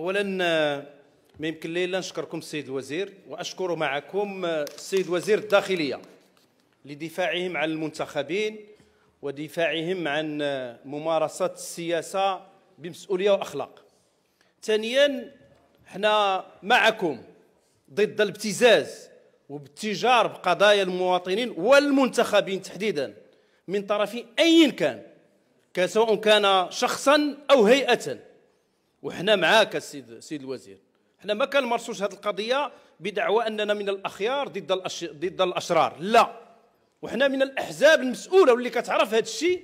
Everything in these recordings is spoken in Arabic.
اولا ما يمكن لي الا نشكركم السيد الوزير، واشكر معكم السيد وزير الداخليه لدفاعهم عن المنتخبين ودفاعهم عن ممارسه السياسه بمسؤوليه واخلاق. ثانيا، احنا معكم ضد الابتزاز وبالتجار بقضايا المواطنين والمنتخبين تحديدا من طرف اي كان، سواء كان شخصا او هيئه. وحنا معاك السيد الوزير، حنا ما كنمارسوش هذه القضيه بدعوى اننا من الاخيار ضد الاشرار، لا، وحنا من الاحزاب المسؤوله واللي كتعرف هذا الشيء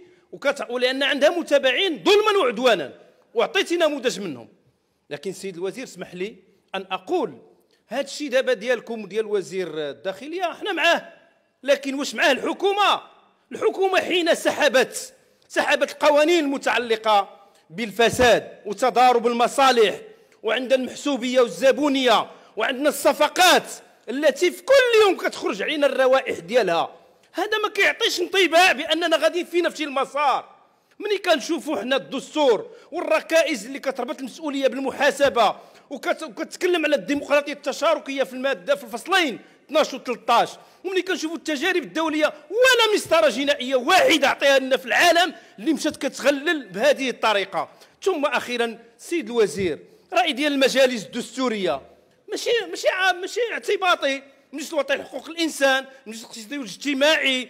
ولان عندها متابعين ظلما وعدوانا، وعطيتي نموذج منهم. لكن السيد الوزير اسمح لي ان اقول هذا الشيء دابا ديالكم ديال وزير الداخليه احنا معاه، لكن واش معاه الحكومه؟ الحكومه حين سحبت القوانين المتعلقه بالفساد وتضارب المصالح، وعندنا المحسوبيه والزبونيه، وعندنا الصفقات التي في كل يوم كتخرج علينا الروائح ديالها، هذا ما كيعطيش انطباع باننا غاديين في نفس المسار. ملي كنشوفوا حنا الدستور والركائز اللي كتربط المسؤوليه بالمحاسبه وكتكلم على الديمقراطيه التشاركيه في الماده في الفصلين 12 و 13، وملي كنشوفوا التجارب الدوليه ولا مسطره جنائيه واحده عطيها لنا في العالم اللي مشات كتغلل بهذه الطريقه. ثم اخيرا السيد الوزير، راي ديال المجالس الدستوريه ماشي اعتباطي، مجلس الوطني لحقوق الانسان، مجلس الاجتماعي،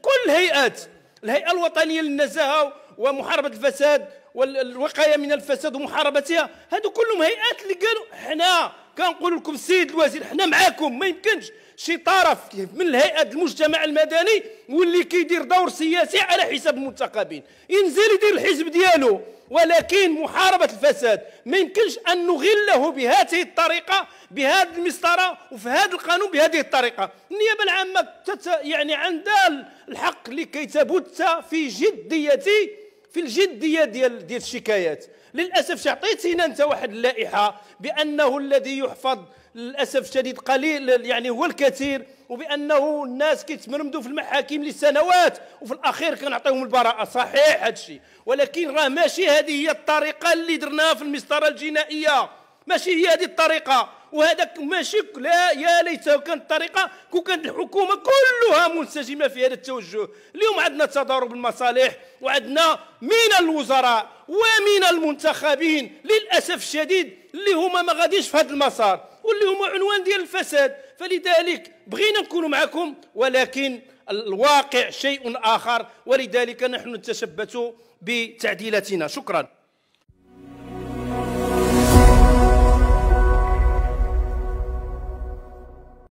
كل الهيئات، الهيئه الوطنيه للنزاهه ومحاربه الفساد والوقايه من الفساد ومحاربتها، هادو كلهم هيئات اللي قالوا حنا كنقول لكم السيد الوزير حنا معاكم. ما يمكنش شي طرف من الهيئات المجتمع المدني واللي كيدير دور سياسي على حساب المنتخبين ينزل يدير الحزب ديالو، ولكن محاربه الفساد ما يمكنش ان نغله بهذه الطريقه، بهذه المسطره وفي هذا القانون بهذه الطريقه. النيابه العامه يعني عندها الحق لكي تبت في الجديه ديال الشكايات. للاسف عطيتينا انت واحد اللائحه بانه الذي يحفظ للاسف الشديد قليل، يعني هو الكثير، وبانه الناس كيتمرمدوا في المحاكم لسنوات وفي الاخير كنعطيهم البراءه. صحيح هذا الشيء، ولكن راه ماشي هذه هي الطريقه اللي درناها في المسطره الجنائيه، ماشي هي هذه الطريقه. وهذاك ماشي، لا، يا ليتها كانت الطريقه كون كانت الحكومه كلها منسجمه في هذا التوجه. اليوم عندنا تضارب المصالح، وعندنا من الوزراء ومن المنتخبين للاسف الشديد اللي هما ما غاديش في هذا المسار واللي هما عنوان ديال الفساد. فلذلك بغينا نكونوا معكم، ولكن الواقع شيء اخر، ولذلك نحن نتشبث بتعديلاتنا. شكرا.